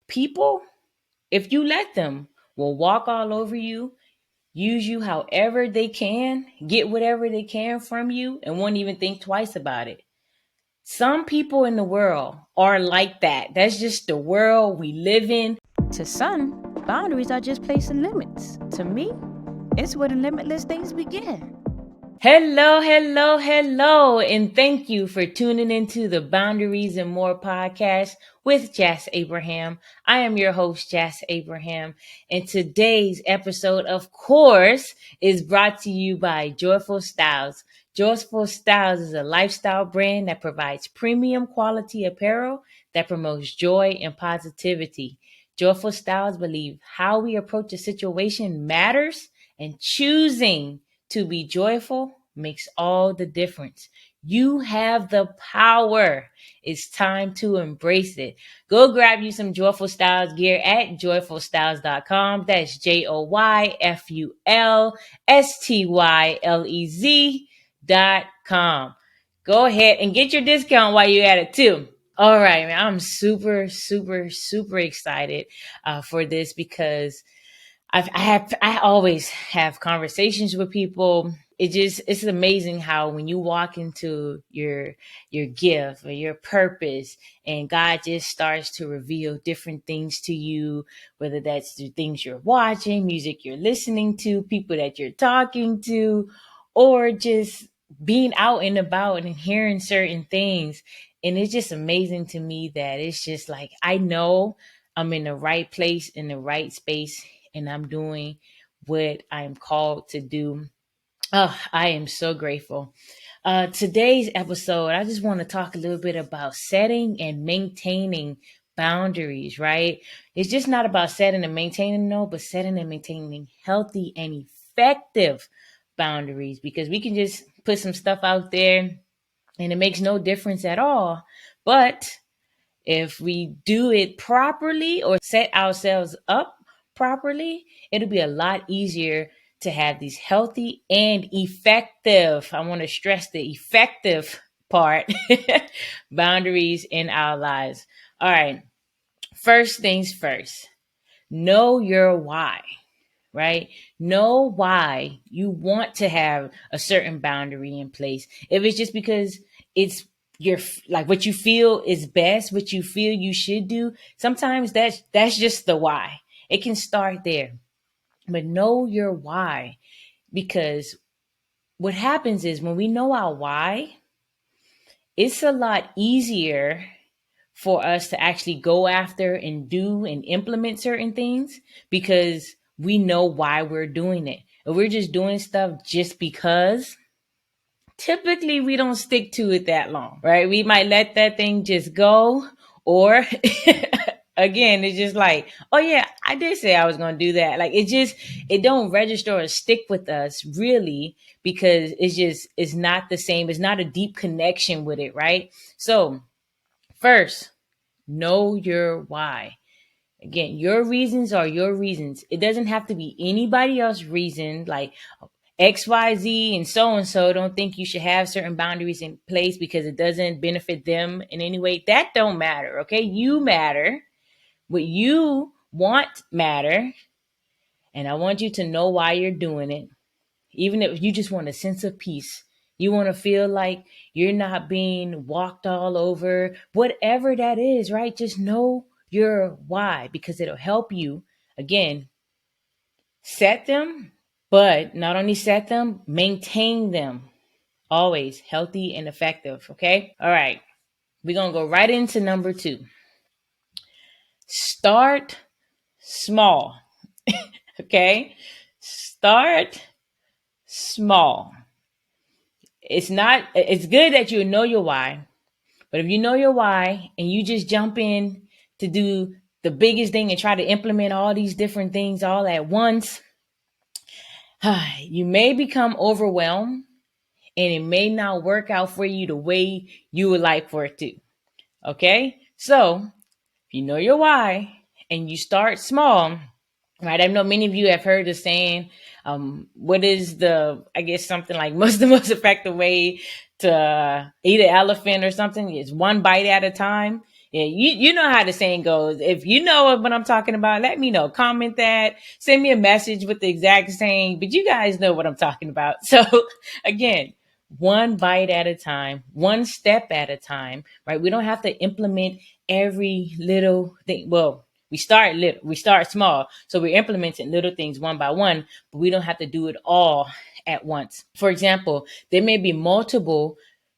people, if you let them, will walk all over you, use you however they can, get whatever they can from you, and won't even think twice about it. Some people in the world are like that. That's just the world we live in. To some, boundaries are just placing limits. To me, it's where the limitless things begin. Hello, hello, hello, and thank you for tuning into the Boundaries and More podcast with Jas Abraham. I am your host, Jas Abraham, and today's episode, of course, is brought to you by Joyful Styles. Joyful Styles is a lifestyle brand that provides premium quality apparel that promotes joy and positivity. Joyful Styles believe how we approach a situation matters, and choosing to be joyful makes all the difference. You have the power. It's time to embrace it. Go grab you some Joyful Styles gear at joyfulstyles.com. That's JOYFULSTYLEZ.com. Go ahead and get your discount while you're at it too. All right, man. I'm super, super, super excited for this because I always have conversations with people. It's amazing how when you walk into your gift or your purpose, and God just starts to reveal different things to you, whether that's the things you're watching, music you're listening to, people that you're talking to, or just being out and about and hearing certain things. And it's just amazing to me that it's just like, I know I'm in the right place, in the right space, and I'm doing what I'm called to do. Oh, I am so grateful. Today's episode, I just want to talk a little bit about setting and maintaining boundaries, right? It's just not about setting and maintaining, no, but setting and maintaining healthy and effective boundaries, because we can just put some stuff out there and it makes no difference at all. But if we do it properly or set ourselves up properly, it'll be a lot easier to have these healthy and effective, I want to stress the effective part, boundaries in our lives. All right. First things first, know your why, right? Know why you want to have a certain boundary in place. If it's just because it's your, like, what you feel is best, what you feel you should do, sometimes that's just the why. It can start there. But know your why, because what happens is when we know our why, it's a lot easier for us to actually go after and do and implement certain things, because we know why we're doing it. If we're just doing stuff just because, typically we don't stick to it that long, right? We might let that thing just go, or again, it's just like, oh yeah, I did say I was going to do that. Like, it don't register or stick with us really, because it's not the same. It's not a deep connection with it, right? So first, know your why. Again, your reasons are your reasons. It doesn't have to be anybody else's reason, like XYZ and so don't think you should have certain boundaries in place because it doesn't benefit them in any way. That don't matter, okay? You matter. What you want matter. And I want you to know why you're doing it. Even if you just want a sense of peace, you want to feel like you're not being walked all over, whatever that is, right? Just know your why, because it'll help you, again, set them, but not only set them, maintain them. Always healthy and effective, okay? All right. We're going to go right into number 2. Start small, okay? Start small. It's good that you know your why, but if you know your why and you just jump in to do the biggest thing and try to implement all these different things all at once, you may become overwhelmed and it may not work out for you the way you would like for it to. Okay? So, if you know your why and you start small, right? I know many of you have heard the saying, what is I guess something like the most effective way to eat an elephant or something? It's one bite at a time. Yeah, you know how the saying goes. If you know what I'm talking about, let me know. Comment that. Send me a message with the exact saying. But you guys know what I'm talking about. So again, one bite at a time, one step at a time, right? We don't have to implement every little thing. Well, we start little, we start small. So we're implementing little things one by one, but we don't have to do it all at once. For example, there may be multiple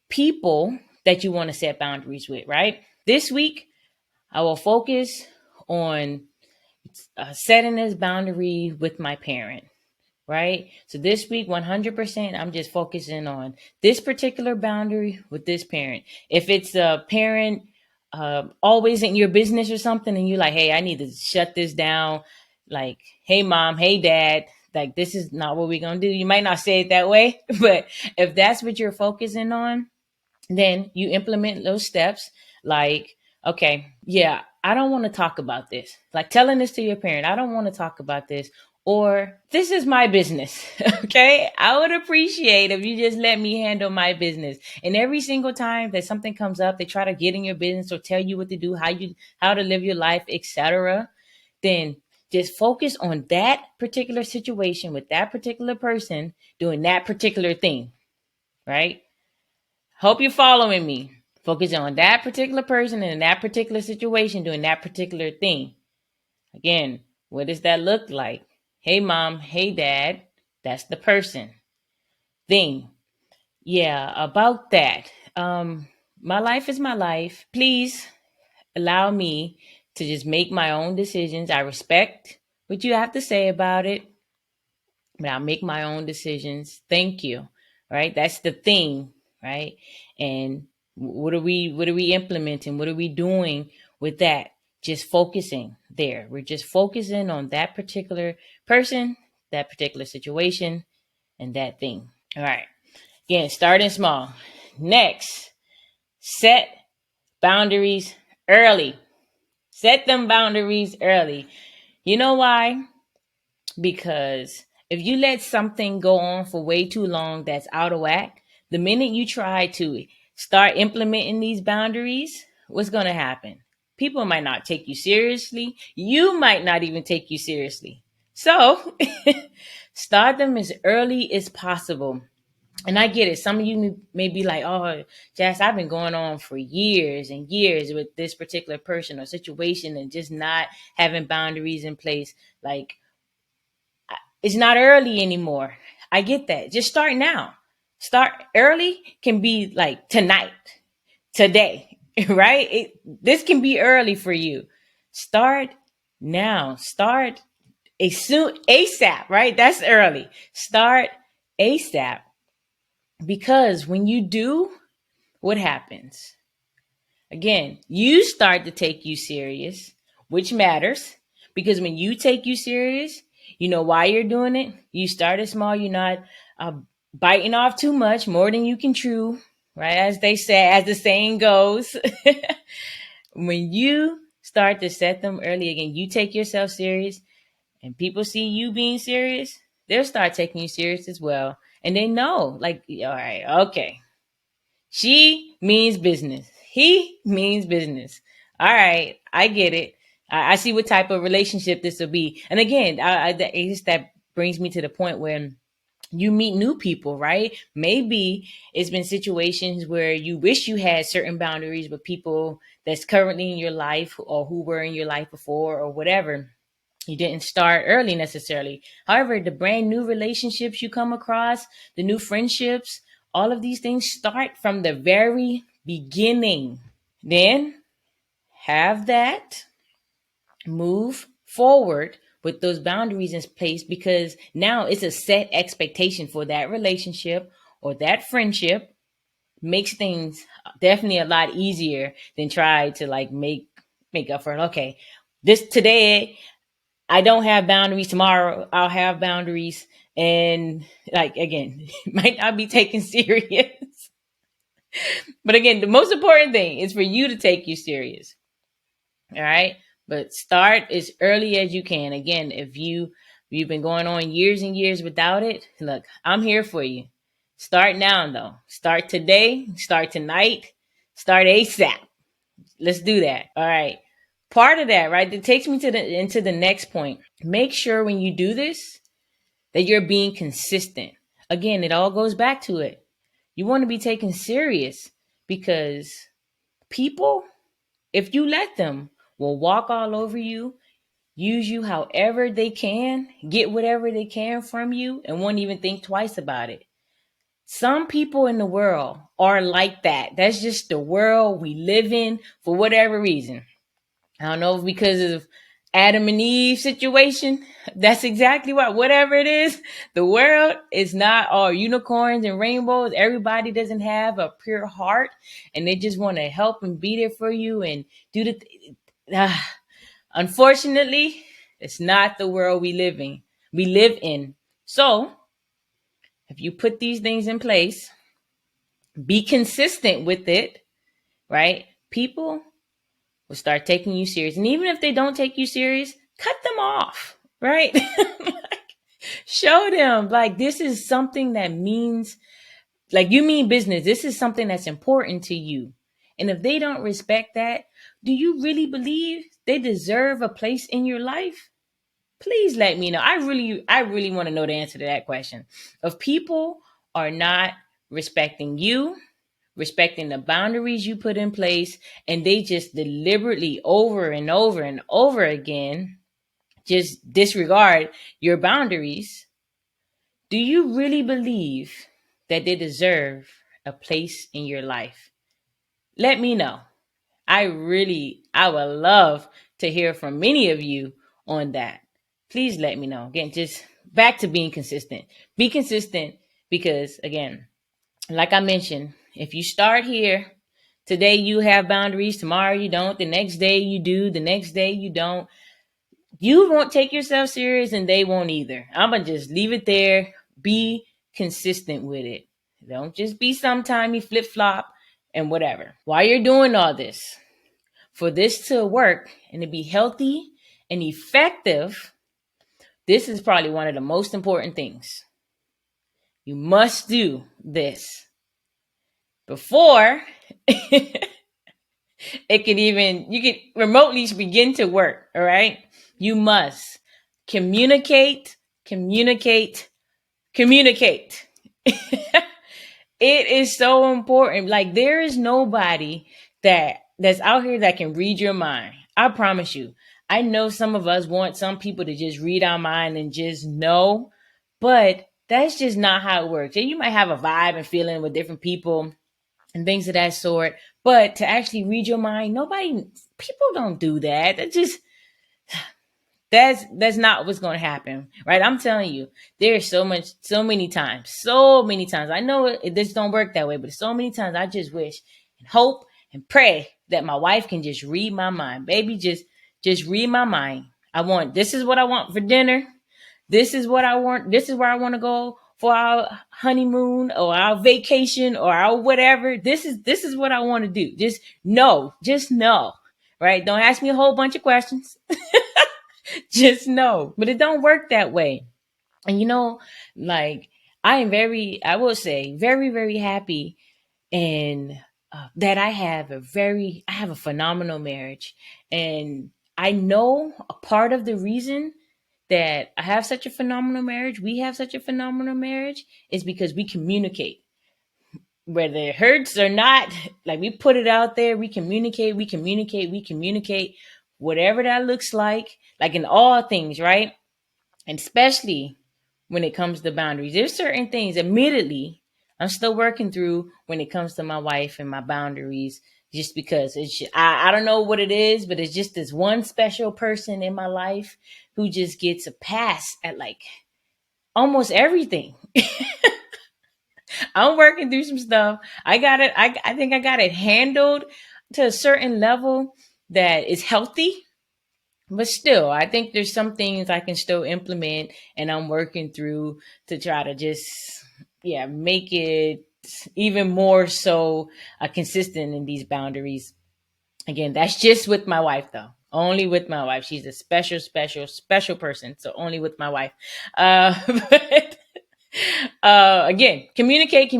people that you want to set boundaries with, right? This week, I will focus on setting this boundary with my parent, right? So this week, 100%, I'm just focusing on this particular boundary with this parent. If it's a parent always in your business or something, and you're like, hey, I need to shut this down. Like, hey, mom, hey, dad, like, this is not what we're going to do. You might not say it that way, but if that's what you're focusing on, then you implement those steps like, okay, yeah, I don't want to talk about this. Like telling this to your parent, I don't want to talk about this. Or this is my business. Okay. I would appreciate if you just let me handle my business. And every single time that something comes up, they try to get in your business or tell you what to do, how to live your life, etc. Then just focus on that particular situation with that particular person doing that particular thing. Right. Hope you're following me. Focus on that particular person in that particular situation doing that particular thing. Again, what does that look like? Hey, mom. Hey, dad. That's the person. Thing. Yeah, about that. My life is my life. Please allow me to just make my own decisions. I respect what you have to say about it, but I'll make my own decisions. Thank you. Right? That's the thing, right? And what are we implementing? What are we doing with that? Just focusing there. We're just focusing on that particular person, that particular situation, and that thing. All right. Again, starting small. Next, set boundaries early. Set them boundaries early. You know why? Because if you let something go on for way too long that's out of whack, the minute you try to start implementing these boundaries, what's going to happen? People might not take you seriously. You might not even take you seriously. So start them as early as possible. And I get it. Some of you may be like, oh, Jess, I've been going on for years and years with this particular person or situation and just not having boundaries in place. Like, it's not early anymore. I get that. Just start now. Start early can be like tonight, today, right? This can be early for you. Start now. Start ASAP, right? That's early. Start ASAP because when you do, what happens? Again, you start to take you serious, which matters because when you take you serious, you know why you're doing it. You started small. You're not uh, biting off too much, more than you can chew, right? As they say, as the saying goes. When you start to set them early again, you take yourself serious and people see you being serious, they'll start taking you serious as well. And they know, like, all right, okay, she means business. He means business. All right, I get it. I see what type of relationship this will be. And again, that brings me to the point when you meet new people, right? Maybe it's been situations where you wish you had certain boundaries with people that's currently in your life or who were in your life before or whatever. You didn't start early necessarily. However, the brand new relationships you come across, the new friendships, all of these things start from the very beginning. Then have that move forward with those boundaries in place because now it's a set expectation for that relationship or that friendship. Makes things definitely a lot easier than try to like make up for it. Okay, this today I don't have boundaries. Tomorrow I'll have boundaries. And like, again, might not be taken serious. But again, the most important thing is for you to take you serious. All right. But start as early as you can. Again, if you've been going on years and years without it, look, I'm here for you. Start now though. Start today, start tonight, start ASAP. Let's do that. All right. Part of that, right? It takes me into the next point. Make sure when you do this that you're being consistent. Again, it all goes back to it. You want to be taken serious because people, if you let them, will walk all over you, use you however they can, get whatever they can from you, and won't even think twice about it. Some people in the world are like that. That's just the world we live in for whatever reason. I don't know if because of Adam and Eve situation. That's exactly what, whatever it is, the world is not all unicorns and rainbows. Everybody doesn't have a pure heart and they just want to help and be there for you and do unfortunately, it's not the world we live in. So if you put these things in place, be consistent with it, right? People will start taking you serious. And even if they don't take you serious, cut them off, right? Show them like this is something that means, like you mean business. This is something that's important to you. And if they don't respect that, do you really believe they deserve a place in your life? Please let me know. I really want to know the answer to that question. If people are not respecting you, respecting the boundaries you put in place, and they just deliberately over and over and over again just disregard your boundaries, do you really believe that they deserve a place in your life? Let me know. I would love to hear from many of you on that. Please let me know. Again, just back to being consistent. Be consistent because, again, like I mentioned, if you start here, today you have boundaries, tomorrow you don't, the next day you do, the next day you don't. You won't take yourself serious and they won't either. I'm going to just leave it there. Be consistent with it. Don't just be sometime you flip flop and whatever. While you're doing all this, for this to work and to be healthy and effective, this is probably one of the most important things. You must do this before it can even, you can remotely begin to work. All right. You must communicate, communicate, communicate. It is so important. Like there is nobody that's out here that can read your mind. I promise you. I know some of us want some people to just read our mind and just know, but that's just not how it works. And you might have a vibe and feeling with different people and things of that sort, but to actually read your mind, people don't do that. That's not what's going to happen, right? I'm telling you, there's so many times. I know this don't work that way, but so many times I just wish and hope and pray that my wife can just read my mind, baby. Just read my mind. This is what I want for dinner. This is what I want. This is where I want to go for our honeymoon or our vacation or our whatever. This is what I want to do. Just know, right? Don't ask me a whole bunch of questions. Just know. But it don't work that way. And like I will say, very, very happy and that I have a phenomenal marriage. And I know a part of the reason that I have such a phenomenal marriage, we have such a phenomenal marriage, is because we communicate. Whether it hurts or not, like we put it out there, we communicate, whatever that looks like in all things, right? And especially when it comes to boundaries. There's certain things, admittedly, I'm still working through when it comes to my wife and my boundaries, just because I don't know what it is, but it's just this one special person in my life who just gets a pass at like almost everything. I'm working through some stuff. I got it. I think I got it handled to a certain level that is healthy. But still, I think there's some things I can still implement and I'm working through to try to just, make it even more so consistent in these boundaries. Again, that's just with my wife, though. Only with my wife. She's a special, special, special person. So only with my wife. But Again, communicate.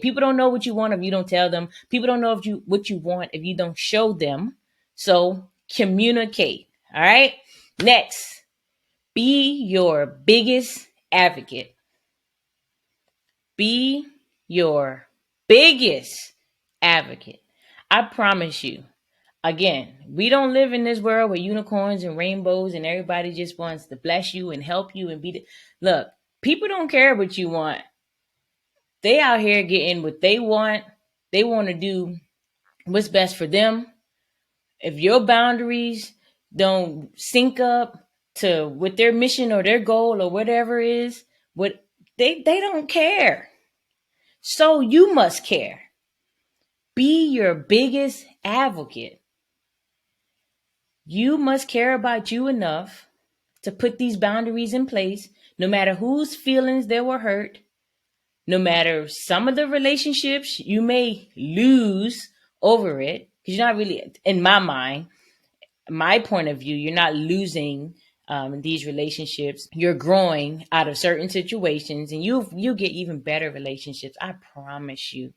People don't know what you want if you don't tell them. People don't know what you want if you don't show them. So communicate. All right. Next, be your biggest advocate. Be your biggest advocate. I promise you. Again, we don't live in this world with unicorns and rainbows and everybody just wants to bless you and help you and look, people don't care what you want. They out here getting what they want. They want to do what's best for them. If your boundaries don't sync up to what their mission or their goal or whatever is, what they don't care. So you must care. Be your biggest advocate. You must care about you enough to put these boundaries in place, no matter whose feelings they were hurt, no matter some of the relationships you may lose over it, because you're not really, in my mind, my point of view, you're not losing these relationships. You're growing out of certain situations, and you'll get even better relationships. I promise you.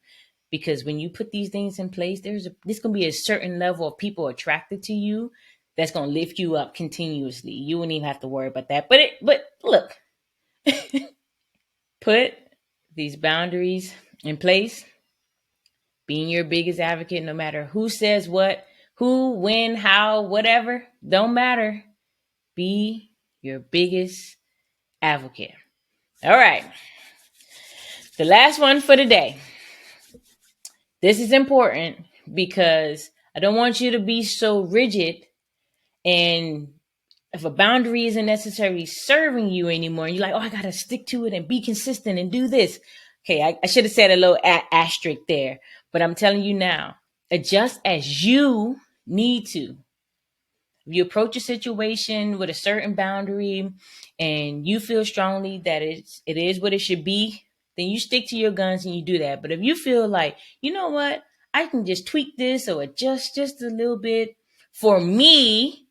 Because when you put these things in place, there's going to be a certain level of people attracted to you that's going to lift you up continuously. You wouldn't even have to worry about that. But look, put these boundaries in place. Being your biggest advocate, no matter who says what, who, when, how, whatever, don't matter. Be your biggest advocate. All right. The last one for today. This is important because I don't want you to be so rigid, and if a boundary isn't necessarily serving you anymore, and you're like, oh, I got to stick to it and be consistent and do this. Okay, I should have said a little asterisk there, but I'm telling you now, adjust as you need to. If you approach a situation with a certain boundary and you feel strongly that it is what it should be, then you stick to your guns and you do that. But if you feel like, you know what, I can just tweak this or adjust just a little bit for me,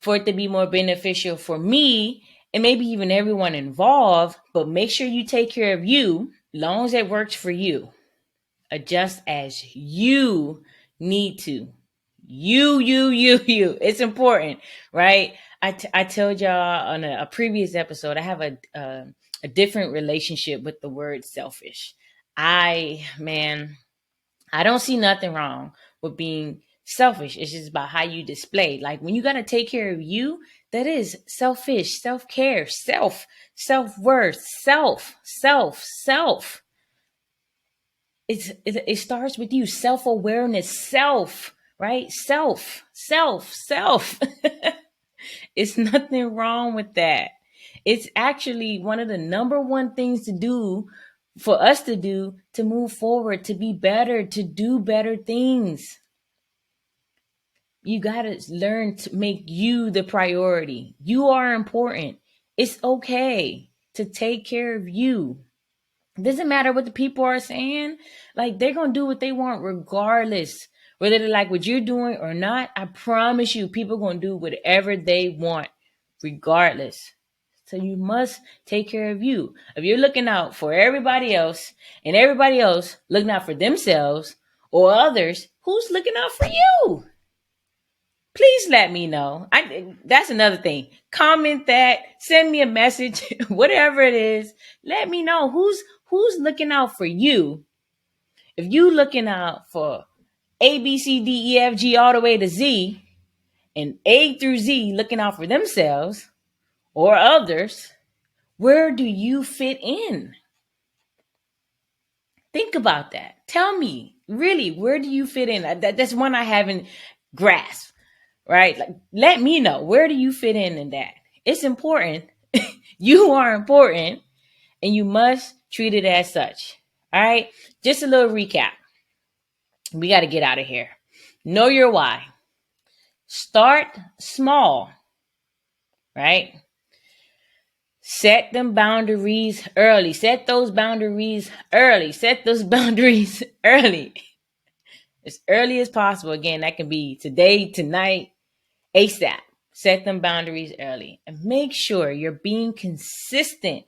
for it to be more beneficial for me and maybe even everyone involved, but make sure you take care of you, long as it works for you. Adjust as you need to. You. It's important, right? I told y'all on a previous episode, I have a different relationship with the word selfish. I don't see nothing wrong with being selfish. It's just about how you display. Like when you got to take care of you, that is selfish, self-care, self-worth, self. It starts with you, self-awareness, right? Self. It's nothing wrong with that. It's actually one of the number one things to do for us to do to move forward, to be better, to do better things. You got to learn to make you the priority. You are important. It's okay to take care of you. It doesn't matter what the people are saying. Like, they're going to do what they want regardless. Whether they like what you're doing or not, I promise you, people are going to do whatever they want regardless. So you must take care of you. If you're looking out for everybody else and everybody else looking out for themselves or others, who's looking out for you? Please let me know. That's another thing. Comment that, send me a message, whatever it is. Let me know who's looking out for you. If you looking out for A, B, C, D, E, F, G all the way to Z, and A through Z looking out for themselves or others, where do you fit in? Think about that. Tell me, really, where do you fit in? That's one I haven't grasped. Right? Like, let me know, where do you fit in that? It's important. You are important and you must treat it as such. All right. Just a little recap. We got to get out of here. Know your why. Start small. Right? Set them boundaries early. Set those boundaries early. As early as possible. Again, that can be today, tonight, ASAP. Set them boundaries early and make sure you're being consistent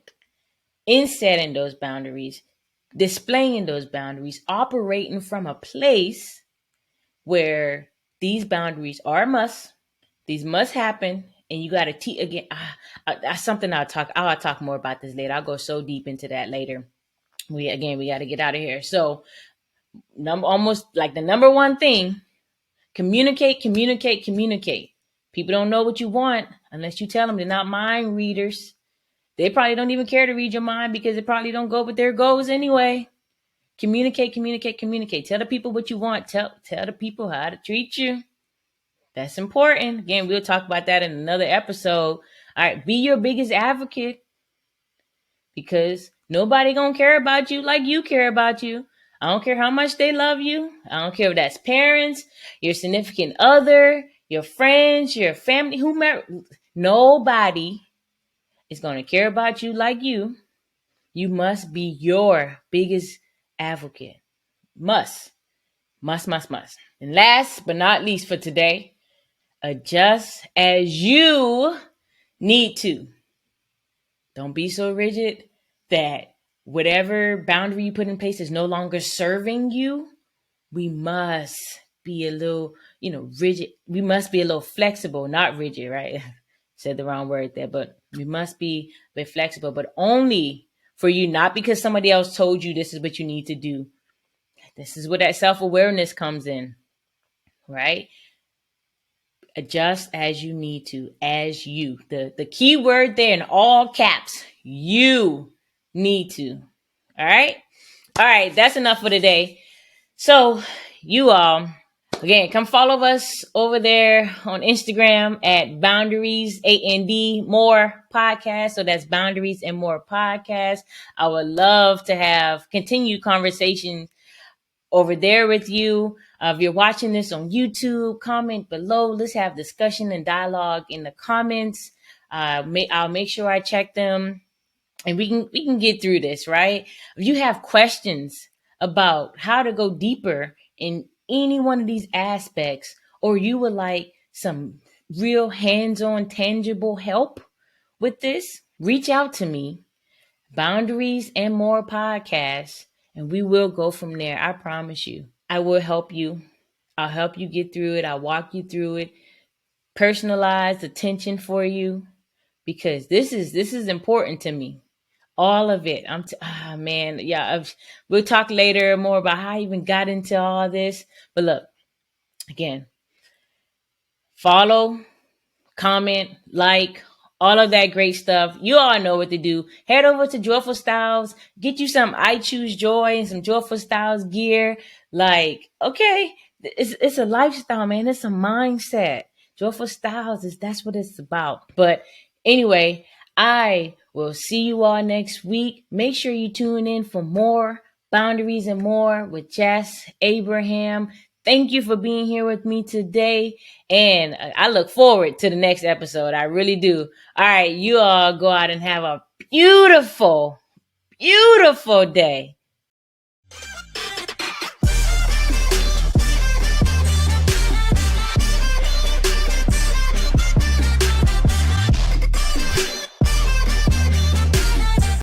in setting those boundaries, displaying those boundaries, operating from a place where these boundaries are a must. These must happen, and you got to teach again. That's something I'll talk more about this later. I'll go so deep into that later. We got to get out of here. So, almost like the number one thing: communicate, communicate, communicate. People don't know what you want unless you tell them. They're not mind readers. They probably don't even care to read your mind because it probably don't go with their goals anyway. Communicate, communicate, communicate. Tell the people what you want. Tell the people how to treat you. That's important. Again, we'll talk about that in another episode. All right, be your biggest advocate because nobody gonna care about you like you care about you. I don't care how much they love you. I don't care if that's parents, your significant other, your friends, your family, whomever. Nobody is gonna care about you like you. You must be your biggest advocate. Must. And last but not least for today, adjust as you need to. Don't be so rigid that whatever boundary you put in place is no longer serving you. We must be a little, rigid. We must be a little flexible, not rigid, right? Said the wrong word there, but we must be a bit flexible, but only for you, not because somebody else told you this is what you need to do. This is where that self-awareness comes in, right? Adjust as you need to, as you. The key word there in all caps, you need to. All right? All right, that's enough for today. So, you all, again, come follow us over there on Instagram at Boundaries and More Podcast. So that's Boundaries and More Podcast. I would love to have continued conversations over there with you. If you're watching this on YouTube, comment below. Let's have discussion and dialogue in the comments. I'll make sure I check them, and we can get through this, right? If you have questions about how to go deeper in any one of these aspects, or you would like some real hands-on, tangible help with this, reach out to me. Boundaries and More Podcast, and we will go from there. I promise you. I will help you. I'll help you get through it. I'll walk you through it. Personalized attention for you because this is important to me. All of it. Man, yeah. We'll talk later more about how I even got into all this. But look, again, follow, comment, like, all of that great stuff. You all know what to do. Head over to Joyful Styles. Get you some I Choose Joy and some Joyful Styles gear. Like, okay, it's a lifestyle, man. It's a mindset. Joyful Styles that's what it's about. But anyway, I will see you all next week. Make sure you tune in for more Boundaries and More with Jess Abraham. Thank you for being here with me today. And I look forward to the next episode. I really do. All right. You all go out and have a beautiful, beautiful day.